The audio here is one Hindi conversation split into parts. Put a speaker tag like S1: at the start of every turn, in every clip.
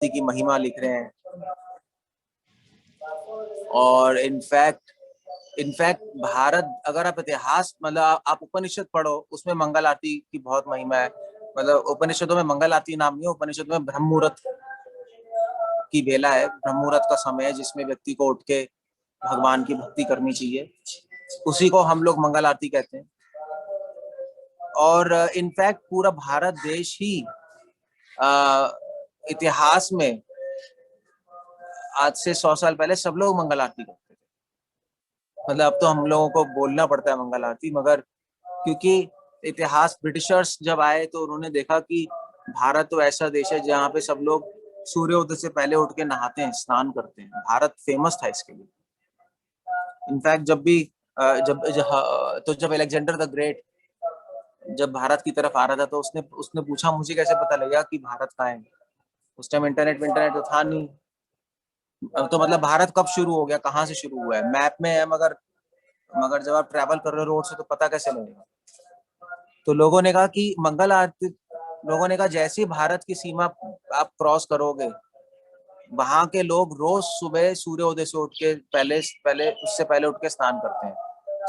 S1: आरती की महिमा लिख रहे हैं। और इनफैक्ट भारत, अगर आप इतिहास मतलब आप उपनिषद पढ़ो, उसमें मंगल आरती की बहुत महिमा है। मतलब उपनिषदों में मंगल आरती नाम नहीं है, उपनिषदों में ब्रह्म मुहूर्त की बेला है, ब्रह्म मुहूर्त का समय है जिसमें व्यक्ति को उठ के भगवान की भक्ति करनी चाहिए, उसी को हम लोग मंगल आरती कहते हैं। और इनफैक्ट पूरा भारत देश ही इतिहास में आज से 100 साल पहले सब लोग मंगल आरती करते थे। मतलब अब तो हम लोगों को बोलना पड़ता है मंगल आरती, मगर क्योंकि इतिहास ब्रिटिशर्स जब आए तो उन्होंने देखा कि भारत तो ऐसा देश है जहाँ पे सब लोग सूर्योदय से पहले उठ के नहाते हैं, स्नान करते हैं। भारत फेमस था इसके लिए। इनफैक्ट जब अलेक्जेंडर द ग्रेट जब भारत की तरफ आ रहा था तो उसने पूछा मुझे कैसे पता लगा कि भारत कहाँ है। उस टाइम इंटरनेट तो था नहीं। तो मतलब भारत कब शुरू हो गया, कहाँ से शुरू हुआ है, मैप में है, मगर जब आप ट्रैवल कर रहे हो रोड से तो पता कैसे लगेगा। तो लोगों ने कहा कि मंगल आरती, लोगों ने कहा जैसे ही भारत की सीमा आप क्रॉस करोगे, वहां के लोग रोज सुबह सूर्योदय से उठ के उससे पहले उठ के स्नान करते हैं।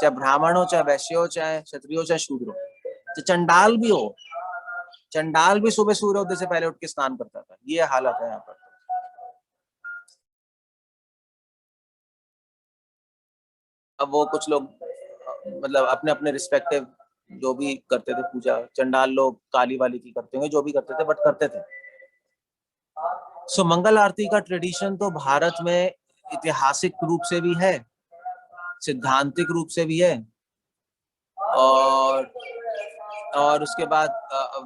S1: चाहे ब्राह्मण हो, चाहे वैश्य हो, चाहे क्षत्रिय हो, चाहे शूद्र हो, चाहे चंडाल भी हो, चंडाल भी सुबह सूर्योदय से पहले उठ के स्नान करता था। ये हालत है यहाँ पर। अब वो कुछ लोग मतलब अपने अपने रिस्पेक्टिव जो भी करते थे पूजा, चंडाल लोग काली वाली की करते होंगे, जो भी करते थे, बट करते थे। सो मंगल आरती का ट्रेडिशन तो भारत में ऐतिहासिक रूप से भी है, सिद्धांतिक रूप से भी है, और उसके बाद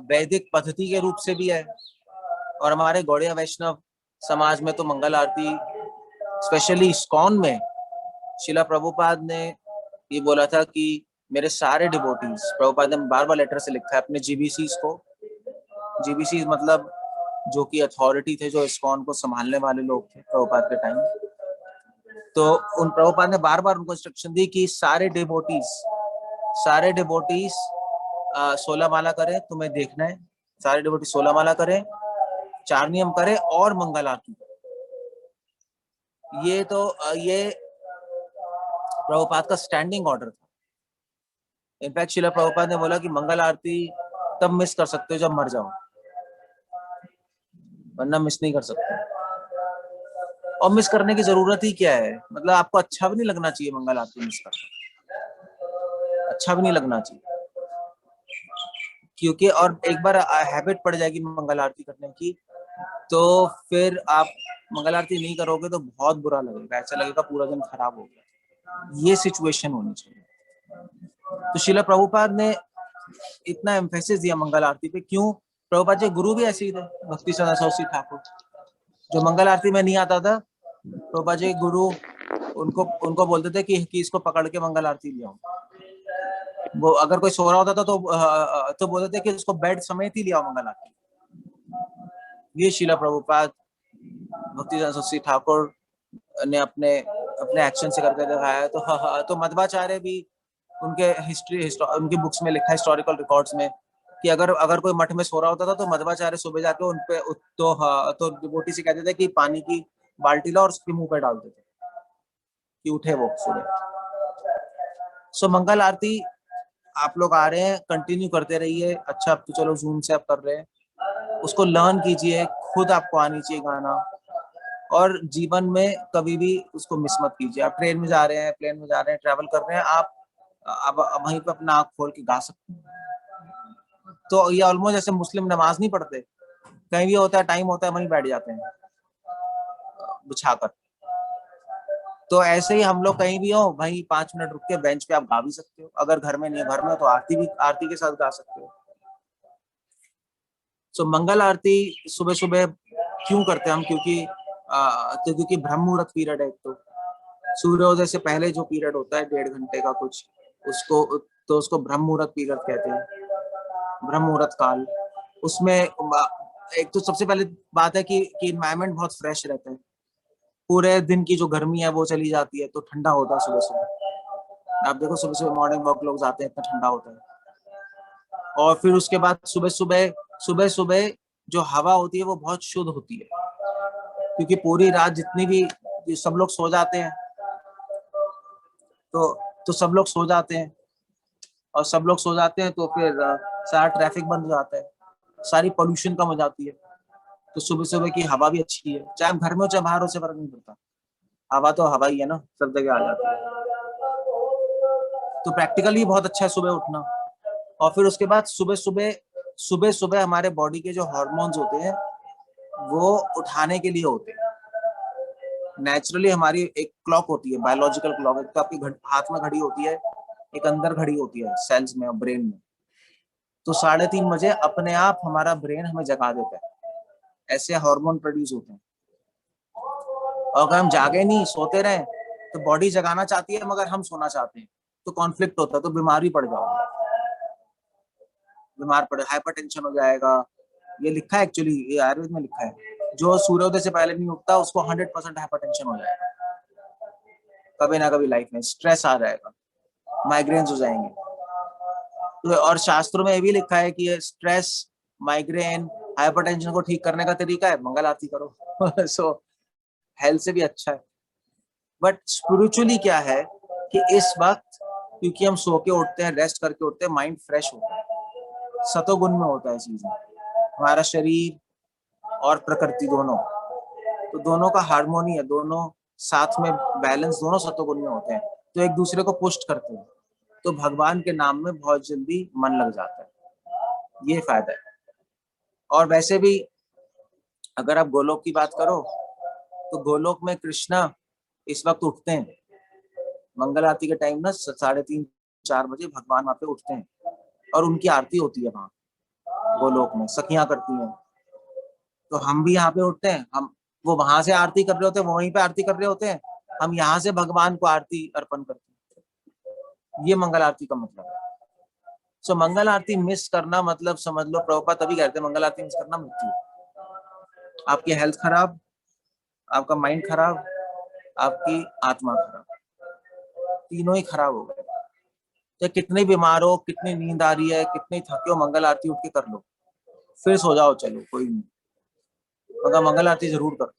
S1: वैदिक पद्धति के रूप से भी है। और हमारे गौड़िया वैष्णव समाज में तो मंगल आरती, स्पेशली इस्कॉन में, शिला प्रभुपाद ने ये बोला था कि मेरे सारे डिवोटीज, प्रभुपाद ने बार बार लेटर से लिखा है अपने जीबीसीज को। जीबीसी मतलब जो कि अथॉरिटी थे, जो इस्कॉन को संभालने वाले लोग थे प्रभुपाद के टाइम। तो उन प्रभुपाद ने बार बार उनको इंस्ट्रक्शन दी कि सारे डिवोटीज 16 माला करें, तुम्हें देखना है, सारे डिवोटीज 16 माला करें, 4 नियम करें और मंगल आरती। ये प्रभुपाद का स्टैंडिंग ऑर्डर था। इनफैक्ट शिला प्रभुपाद ने बोला कि मंगल आरती तब मिस कर सकते हो जब मर जाओ, वरना मिस नहीं कर सकते। और मिस करने की जरूरत ही क्या है, मतलब आपको अच्छा भी नहीं लगना चाहिए मंगल आरती मिस करना, अच्छा भी नहीं लगना चाहिए, क्योंकि और एक बार हैबिट पड़ जाएगी मंगल आरती करने की, तो फिर आप मंगल आरती नहीं करोगे तो बहुत बुरा लगेगा, ऐसा लगेगा पूरा दिन खराब हो गया। ये सिचुएशन होनी चाहिए। तो शिला प्रभुपाद ने इतना एम्फेसिस दिया मंगल आरती पे। क्यों? प्रभुपाद जी गुरु भी ऐसे ही थे, भक्ति सदा सरस्वती ठाकुर, जो मंगल आरती में नहीं आता था, प्रभुपाद जी गुरु उनको बोलते थे कि इसको पकड़ के मंगल आरती ले आओ। वो अगर कोई सो रहा होता था तो बोलते थे कि इसको बेड समेत ही ले आओ मंगल आरती। ये शिला प्रभुपाद भक्ति सदा सरस्वती ठाकुर ने अपने एक्शन से करके दिखाया। तो मध्वाचार्य भी उनके उनकी बुक्स में लिखा है, हिस्टोरिकल रिकॉर्ड्स में, कि अगर कोई मठ में सो रहा होता था तो मध्वाचार्य सुबह जाके उनपे तो डिवोटी से कहते थे कि पानी की बाल्टी ला और उसके मुंह पे डालते थे कि उठे वो सुबह। सो मंगल आरती आप लोग आ रहे हैं, कंटिन्यू करते रहिए। अच्छा, अब तो चलो जूम से आप कर रहे हैं, उसको लर्न कीजिए, खुद आपको आनी चाहिए गाना। और जीवन में कभी भी उसको मिस मत कीजिए। आप ट्रेन में जा रहे हैं, प्लेन में जा रहे हैं, ट्रैवल कर रहे हैं, आप वहीं पे अपना आँख खोल के गा सकते हैं। तो ये ऑलमोस्ट जैसे मुस्लिम नमाज नहीं पढ़ते, कहीं भी होता है, टाइम होता है, वहीं बैठ जाते हैं बिछाकर। तो ऐसे ही हम लोग कहीं भी हो, वहीं 5 मिनट रुक के बेंच पे आप गा भी सकते हो। अगर घर में नहीं है, घर में हो तो आरती के साथ गा सकते हो। सो मंगल आरती सुबह सुबह क्यों करते हैं हम? क्योंकि ब्रह्म मुहूर्त पीरियड है। तो सूर्योदय से पहले जो पीरियड होता है 1.5 घंटे का कुछ, उसको ब्रह्म मुहूर्त पीरियड कहते हैं, ब्रह्म मुहूर्त काल। उसमें एक तो सबसे पहले बात है कि एनवायरनमेंट बहुत फ्रेश रहता है, पूरे दिन की जो गर्मी है वो चली जाती है, तो ठंडा होता है सुबह सुबह। आप देखो सुबह सुबह मॉर्निंग वॉक लोग जाते हैं, इतना ठंडा होता है। और फिर उसके बाद सुबह सुबह जो हवा होती है वो बहुत शुद्ध होती है, क्योंकि पूरी रात जितनी भी सब लोग सो जाते हैं, तो सब लोग सो जाते हैं, और सब लोग सो जाते हैं तो फिर सारा ट्रैफिक बंद हो जाता है, सारी पोल्यूशन कम हो जाती है, तो सुबह सुबह की हवा भी अच्छी है, चाहे हम घर में हो चाहे बाहर हो, से फर्क नहीं पड़ता, हवा तो हवा ही है ना, सब जगह आ जाती है। तो प्रैक्टिकली बहुत अच्छा है सुबह उठना। और फिर उसके बाद सुबह सुबह हमारे बॉडी के जो हार्मोन्स होते हैं वो उठाने के लिए होते हैं। नेचुरली हमारी एक क्लॉक होती है, बायोलॉजिकल क्लॉक, एक तो आपकी हाथ में घड़ी होती है, एक अंदर घड़ी होती है सेल्स में और ब्रेन में। तो 3:30 बजे अपने आप हमारा ब्रेन हमें जगा देता है, ऐसे हार्मोन प्रोड्यूस होते हैं। और अगर हम जागे नहीं, सोते रहे, तो बॉडी जगाना चाहती है मगर हम सोना चाहते हैं, तो कॉन्फ्लिक्ट होता है, तो बीमार भी पड़ जाओगे, बीमार पड़े, हाइपरटेंशन हो जाएगा। ये लिखा है एक्चुअली, ये आयुर्वेद में लिखा है, जो सूर्योदय से पहले नहीं उठता उसको 100% हाइपरटेंशन हो जाएगा, कभी ना कभी लाइफ में स्ट्रेस आ जाएगा, माइग्रेन्स हो जाएंगे। तो और शास्त्रों में ये भी लिखा है कि स्ट्रेस, माइग्रेन, हाइपरटेंशन को ठीक करने का तरीका है मंगल आरती करो। सो हेल्थ से भी अच्छा है। बट स्पिरिचुअली क्या है कि इस वक्त, क्योंकि हम सो के उठते हैं, रेस्ट करके उठते हैं, माइंड फ्रेश होता है, सतोगुण में होता है चीजें, हमारा शरीर और प्रकृति दोनों, तो दोनों का हार्मोनी है, दोनों साथ में बैलेंस, दोनों सतोगुण में होते हैं, तो एक दूसरे को पुष्ट करते हैं, तो भगवान के नाम में बहुत जल्दी मन लग जाता है, ये फायदा है। और वैसे भी अगर आप गोलोक की बात करो, तो गोलोक में कृष्णा इस वक्त उठते हैं मंगल आरती के टाइम ना, 3:30-4 बजे भगवान वहां पे उठते हैं, और उनकी आरती होती है वहां गोलोक में, सखियां करती हैं। तो हम भी यहाँ पे उठते हैं, हम वो वहां से आरती कर रहे होते हैं, वहीं पे आरती कर रहे होते हैं, हम यहाँ से भगवान को आरती अर्पण करते हैं, ये मंगल आरती का मतलब है। सो मंगल आरती मिस करना मतलब समझ लो, प्रभुपाद तभी कहते हैं मंगल आरती मिस करना मृत्यु, आपकी हेल्थ खराब, आपका माइंड खराब, आपकी आत्मा खराब, तीनों ही खराब हो गए। चाहे कितने बीमार हो, कितनी नींद आ रही है, कितनी थके हो, मंगल आरती उठ के कर लो, फिर सो जाओ, चलो कोई नहीं, मगर मंगल आरती जरूर करो।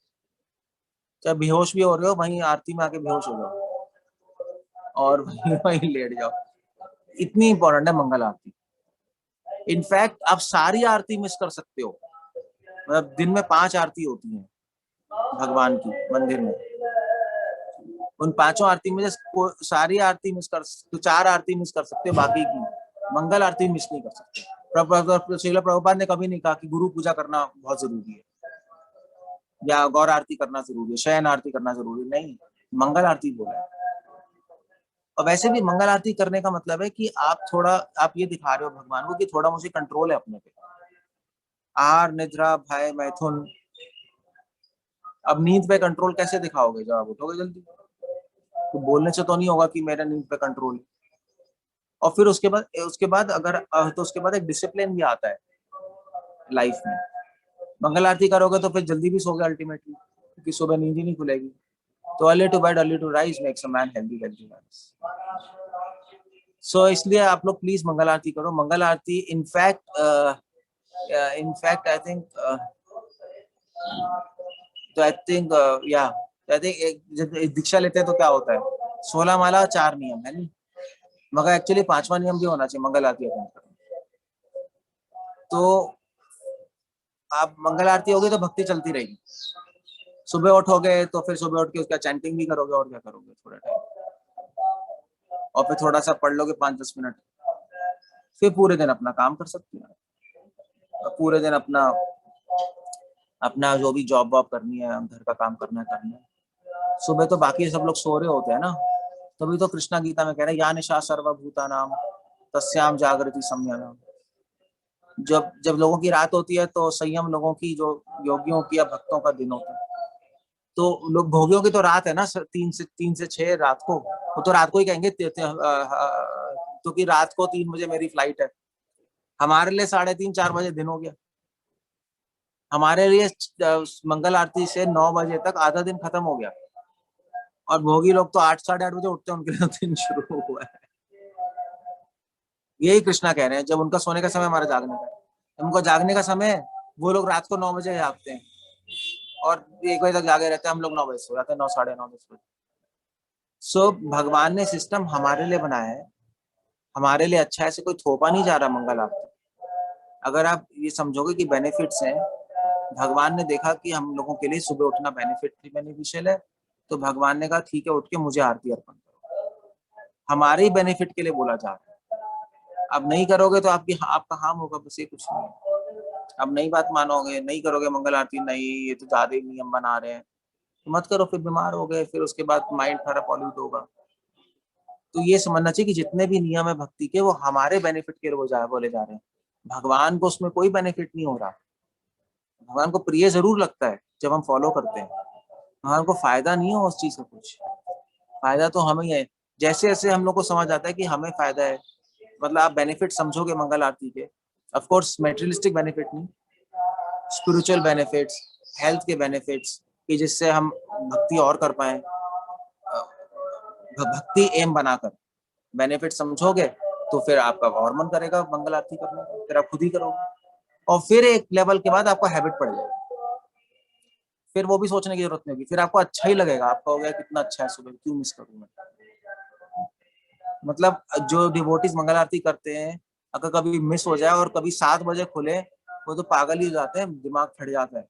S1: चाहे बेहोश भी हो रहे हो, वहीं आरती में आके बेहोश हो जाओ और वहीं लेट जाओ, इतनी इंपॉर्टेंट है मंगल आरती। इनफैक्ट आप सारी आरती मिस कर सकते हो, मतलब दिन में 5 आरती होती है भगवान की मंदिर में, उन 5 आरती में से सारी आरती मिस कर, तो 4 आरती मिस कर सकते हो, बाकी की मंगल आरती मिस नहीं कर सकते। श्रील प्रभुपाद ने कभी नहीं कहा कि गुरु पूजा करना बहुत जरूरी है या गौर आरती करना जरूरी है, शयन आरती करना जरूरी नहीं, मंगल आरती बोला है। और वैसे भी मंगल आरती करने का मतलब है कि आप ये दिखा रहे हो भगवान को कि थोड़ा मुझे कंट्रोल है अपने पे। आहार, निद्रा, भय, मैथुन, अब नींद पे कंट्रोल कैसे दिखाओगे जब आप उठोगे जल्दी, तो बोलने से तो नहीं होगा कि मेरा नींद पे कंट्रोल। और फिर उसके बाद अगर तो उसके बाद एक डिसिप्लिन भी आता है लाइफ में। मंगल आरती करोगे तो फिर जल्दी भी सोगे अल्टीमेटली, क्योंकि सुबह नींद ही नहीं खुलेगी। तो early to bed early to rise makes a man healthy so इसलिए आप लोग प्लीज मंगल आरती करो। मंगल आरती इनफैक्ट आई थिंक या आई थिंक जब दीक्षा लेते हैं तो क्या होता है, 16 माला 4 नियम है नहीं, मगर एक्चुअली 5वां नियम भी होना चाहिए मंगल आरती अटेंड करना। तो आप मंगल आरती होगी तो भक्ति चलती रहेगी, सुबह उठोगे तो फिर सुबह उठ के उसका चैंटिंग भी करोगे, और क्या करोगे थोड़ा टाइम, और फिर थोड़ा सा पढ़ लोगे 5-10 मिनट, फिर पूरे दिन अपना काम कर सकते हैं, पूरे दिन अपना अपना जो भी जॉब वॉब करनी है, घर का काम करना है। सुबह तो बाकी सब लोग सो रहे होते हैं ना, तभी तो कृष्णा गीता में कह रहे हैं या निशा सर्वभूतानाम तस्याम जागृति संयम। जब जब लोगों की रात होती है तो संयम लोगों की, जो योगियों की या भक्तों का दिन होता है। तो लोग भोगियों की तो रात है ना, 3 से 6 रात को, वो तो रात को ही कहेंगे, क्योंकि रात को 3 बजे मेरी फ्लाइट है। हमारे लिए 3:30-4 बजे दिन हो गया, हमारे लिए मंगल आरती से 9 बजे तक आधा दिन खत्म हो गया, और भोगी लोग तो 8-8:30 बजे उठते हैं, उनके लिए दिन शुरू हुआ है। यही कृष्णा कह रहे हैं, जब उनका सोने का समय हमारा जागने का है, उनको जागने का समय, वो लोग रात को 9 बजे जागते हैं, और 1 बजे तक जागे रहते हैं, हम लोग 9 बजे सो जाते हैं, 9, साढ़े 9, 10 बजे। सो भगवान ने सिस्टम हमारे लिए बनाया है, हमारे लिए अच्छा है, ऐसे कोई थोपा नहीं जा रहा मंगल आरती। अगर आप ये समझोगे कि बेनिफिट्स हैं, भगवान ने देखा कि हम लोगों के लिए सुबह उठना बेनिफिशियल है, तो भगवान ने कहा ठीक है, उठ के मुझे आरती अर्पण करो। हमारे ही बेनिफिट के लिए बोला जा रहा है। अब नहीं करोगे तो आपका हार्म होगा, बस ये कुछ नहीं है। अब नई बात मानोगे, नहीं करोगे मंगल आरती, नहीं ये तो ज्यादा ही नियम बना रहे हैं, तो मत करो, फिर बीमार हो गए, फिर उसके बाद माइंड सारा पॉल्यूट होगा। तो ये समझना चाहिए कि जितने भी नियम है भक्ति के, वो हमारे बेनिफिट के लिए बोले जा रहे हैं। भगवान को उसमें कोई बेनिफिट नहीं हो रहा। भगवान को प्रिय जरूर लगता है जब हम फॉलो करते हैं, भगवान को फायदा नहीं हो उस चीज का कुछ, फायदा तो हमें ही है। जैसे जैसे हम लोग को समझ आता है कि हमें फायदा है, मतलब आप बेनिफिट समझोगे मंगल आरती के, ऑफ कोर्स मेटेरियलिस्टिक बेनिफिट नहीं, स्पिरिचुअल बेनिफिट्स, हेल्थ के बेनिफिट्स, कि जिससे हम भक्ति और कर पाए, भक्ति एम बनाकर बेनिफिट समझोगे, तो फिर आपका और मन करेगा मंगल आरती करने का, फिर आप खुद ही करोगे। और फिर एक लेवल के बाद आपको हैबिट पड़ जाएगी, फिर वो भी सोचने की जरूरत नहीं होगी, फिर आपको अच्छा ही लगेगा, आपका हो गया कितना अच्छा है, सुबह क्यों मिस करूं मैं। मतलब जो डिवोटीज मंगल आरती करते हैं, अगर कभी मिस हो जाए और कभी 7 बजे खुले, वो तो पागल ही हो जाते हैं, दिमाग फट जाता है।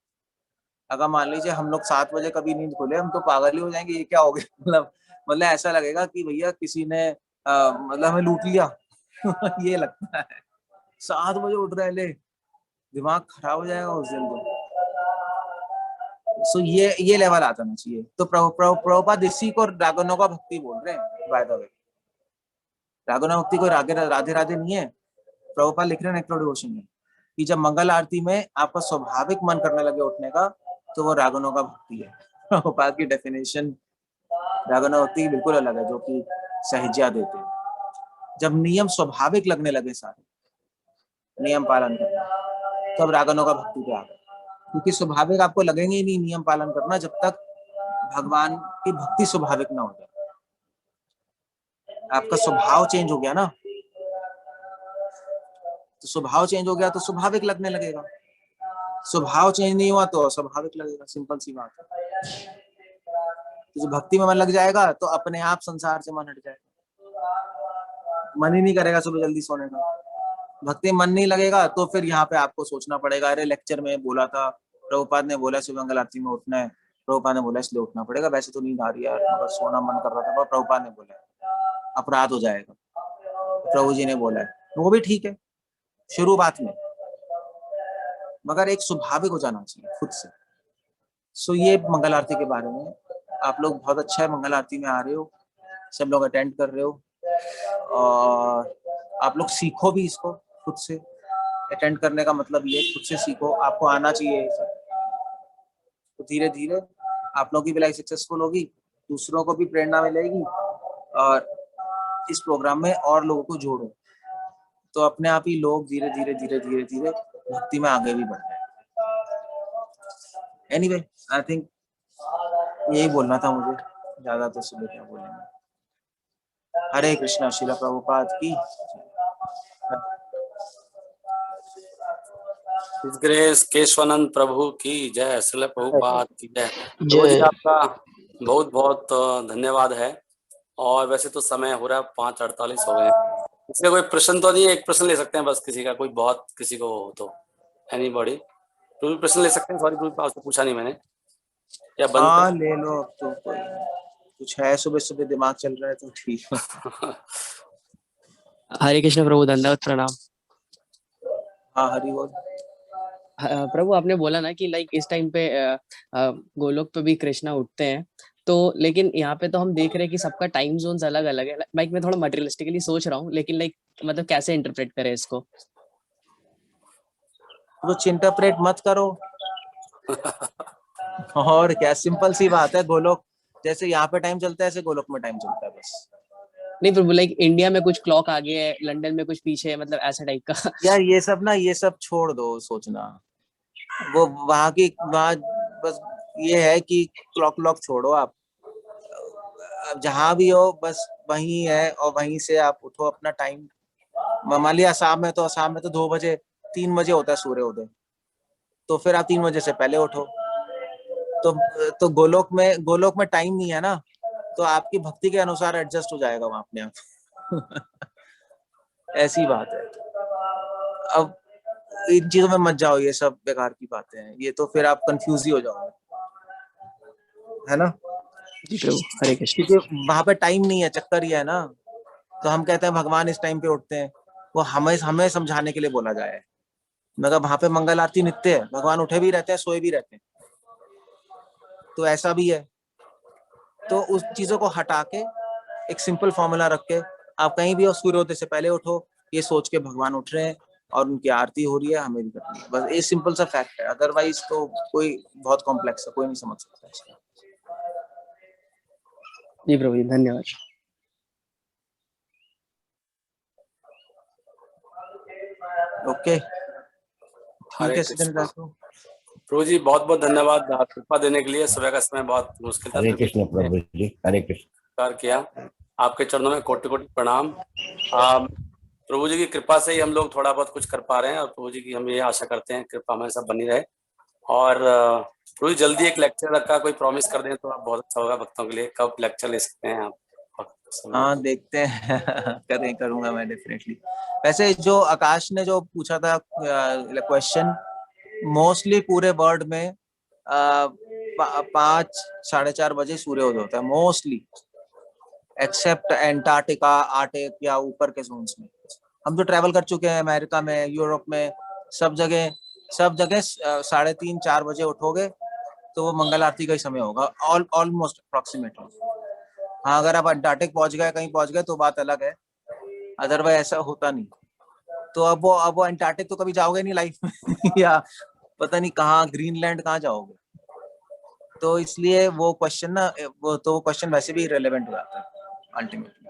S1: अगर मान लीजिए हम लोग 7 बजे कभी नींद खुले, हम तो पागल ही हो जाएंगे, ये क्या हो गया। मतलब ऐसा लगेगा कि भैया किसी ने मतलब हमें लूट लिया। ये लगता है 7 बजे उठ रहे ले, दिमाग खराब हो जाएगा उस दिन तो। सो ये लेवल आ जाना चाहिए। तो प्रभुपाद इसी को रागनोगा भक्ति बोल रहे हैं, बाय द वे। रागनोगा भक्ति कोई राधे राधे नहीं है। प्रभुपाद लिख रहे हैं नेक्टर डिवोशन में कि जब मंगल आरती में आपका स्वाभाविक मन करने लगे उठने का, तो वो रागनोगा भक्ति है। प्रभुपाद की डेफिनेशन रागनोगा भक्ति की बिल्कुल अलग है, जो कि सहज्या देते हैं। जब नियम स्वाभाविक लगने लगे, सारे नियम पालन करना, तब रागनोगा भक्ति पे आ गए। क्योंकि स्वाभाविक आपको लगेंगे ही नहीं नियम पालन करना, जब तक भगवान की भक्ति स्वाभाविक ना हो जाए। आपका स्वभाव चेंज हो गया ना, तो स्वभाव चेंज हो गया तो स्वाभाविक लगने लगेगा। स्वभाव चेंज नहीं हुआ तो स्वाभाविक लगेगा, सिंपल सी बात है। तो जो भक्ति में मन लग जाएगा तो अपने आप संसार से मन हट जाएगा, मन ही नहीं करेगा सुबह जल्दी सोने का। भक्ति मन नहीं लगेगा तो फिर यहाँ पे आपको सोचना पड़ेगा, अरे लेक्चर में बोला था, प्रभुपाद ने बोला सुबह मंगल आरती में उठना है, प्रभुपाद ने बोला इसलिए उठना पड़ेगा, वैसे तो नींद आ रही है मगर सोना मन कर रहा था, पर प्रभुपाद ने बोला, अपराध हो जाएगा, प्रभु जी ने बोला है, वो भी ठीक है शुरुआत में, मगर एक स्वाभाविक हो जाना चाहिए खुद से। सो ये मंगल आरती के बारे में। आप लोग बहुत अच्छा है, मंगल आरती में आ रहे हो, सब लोग अटेंड कर रहे हो, और आप लोग सीखो भी इसको खुद से। अटेंड करने का मतलब ये खुद से सीखो, आपको आना चाहिए। तो धीरे धीरे आप लोगों की भी लाइफ सक्सेसफुल होगी, दूसरों को भी प्रेरणा मिलेगी, और इस प्रोग्राम में और लोगों को जोड़ो, तो अपने आप ही लोग धीरे धीरे धीरे धीरे धीरे भक्ति में आगे भी बढ़ रहे हैं। एनीवे, आई थिंक यही बोलना था मुझे, ज्यादा तो सुबह क्या बोलेंगे। हरे कृष्णा, श्रील प्रभुपाद की।
S2: ग्रेस केशवानंद प्रभु की जय, श्रील प्रभुपाद की जय। तो जी आपका बहुत बहुत धन्यवाद है। और वैसे तो समय हो रहा है 5:48 हो गए, इसलिए कोई प्रश्न तो नहीं है, एक प्रश्न ले सकते हैं बस, किसी का कोई बहुत किसी को हो तो, एनीबॉडी तो भी प्रश्न ले सकते हैं। सॉरी ग्रुप आपसे पूछा नहीं मैंने, या बंद
S1: हाँ ले लो, अब तो कोई कुछ है, सुबह सुबह दिमाग चल रहा है तो ठीक है।
S3: हरे कृष्ण प्रभु, धन्यवाद, प्रणाम।
S1: हाँ हरि बोल।
S3: प्रभु आपने बोला ना कि लाइक इस टाइम पे गोलोक पे भी कृष्णा उठते हैं, तो लेकिन यहाँ पे तो हम देख रहे हैं कि सबका टाइम जोन्स अलग अलग है। लाइक मैं थोड़ा मटेरियलिस्टिकली सोच रहा हूँ, लेकिन लाइक मतलब कैसे इंटरप्रेट करें इसको?
S1: कुछ इंटरप्रेट मत करो। और क्या, सिंपल सी बात है, गोलोक जैसे यहाँ पे टाइम चलता है, ऐसे गोलोक में टाइम चलता है बस।
S3: नहीं प्रभु, लाइक इंडिया में कुछ क्लॉक आगे है, लंदन में कुछ पीछे है, मतलब ऐसा टाइप का।
S1: यार ये सब छोड़ दो सोचना, वो वहाँ बस ये है कि क्लॉक छोड़ो आप, जहां भी हो बस वही है, और वहीं से आप उठो अपना टाइम। मान लिया आसाम में तो 2 बजे 3 बजे होता है सूर्योदय, तो फिर आप 3 बजे से पहले उठो, तो गोलोक में टाइम नहीं है ना, तो आपकी भक्ति के अनुसार एडजस्ट हो जाएगा वहां अपने आप। ऐसी बात है। अब इन चीजों में मत जाओ, ये सब बेकार की बातें हैं, ये तो फिर आप कंफ्यूज ही हो जाओगे, है ना।
S3: जी प्रभु, हरे कृष्ण।
S1: क्योंकि वहां पे टाइम नहीं है, चक्कर ही है ना। तो हम कहते हैं भगवान इस टाइम पे उठते हैं, वो हमें समझाने के लिए बोला जाए। मगर वहां पे मंगल आरती नित्य है, भगवान उठे भी रहते हैं, सोए भी रहते हैं, तो ऐसा भी है। तो उस चीजों को हटा के एक सिंपल फॉर्मूला रख के आप कहीं भी हो, सूर्योदय से पहले उठो, ये सोच के भगवान उठ रहे हैं और उनकी आरती हो रही है, हमें भी करनी है, बस ये सिंपल सा फैक्ट है। अदरवाइज तो कोई बहुत कॉम्प्लेक्स है, कोई नहीं समझ सकता इसको।
S3: जी प्रभु जी, धन्यवाद।
S1: ओके, ठीक
S2: हरे
S1: है
S2: कृष्ण।
S1: सचिन।
S2: प्रभु जी बहुत बहुत धन्यवाद कृपा देने के लिए। सुबह का समय बहुत मुश्किल था,
S4: हरे
S2: फिर भी
S4: कृष्ण प्रभु जी, हरे कृष्ण।
S2: स्वीकार किया। आपके चरणों में कोटि कोटि प्रणाम। प्रभु जी की कृपा से ही हम लोग थोड़ा बहुत कुछ कर पा रहे हैं, और प्रभु जी की हम ये आशा करते हैं कृपा हमेशा बनी रहे। और प्रभु जी जल्दी एक लेक्चर का कोई प्रॉमिस कर दें तो आप बहुत अच्छा होगा भक्तों के लिए। कब लेक्चर ले सकते हैं आप?
S1: हाँ देखते हैं। करूंगा मैं डेफिनेटली। वैसे जो आकाश ने जो पूछा था क्वेश्चन, मोस्टली पूरे वर्ल्ड में 5-4:30 बजे सूर्योदय होता है मोस्टली, एक्सेप्ट एंटार्क्टिका, आर्टिक या ऊपर के जोन्स में। हम जो ट्रैवल कर चुके हैं अमेरिका में, यूरोप में, सब जगह 3:30-4 बजे उठोगे तो वो मंगल आरती का ही समय होगा, ऑलमोस्ट अप्रोक्सीमेटली। हाँ, अगर आप अंटार्कटिक पहुंच गए, कहीं पहुंच गए तो बात अलग है, अदरवाइज ऐसा होता नहीं। तो अब वो अंटार्कटिक तो कभी जाओगे नहीं लाइफ में या पता नहीं कहाँ, ग्रीनलैंड कहाँ जाओगे। तो इसलिए वो क्वेश्चन ना, वो क्वेश्चन वैसे भी रिलेवेंट हो जाता है अल्टीमेटली।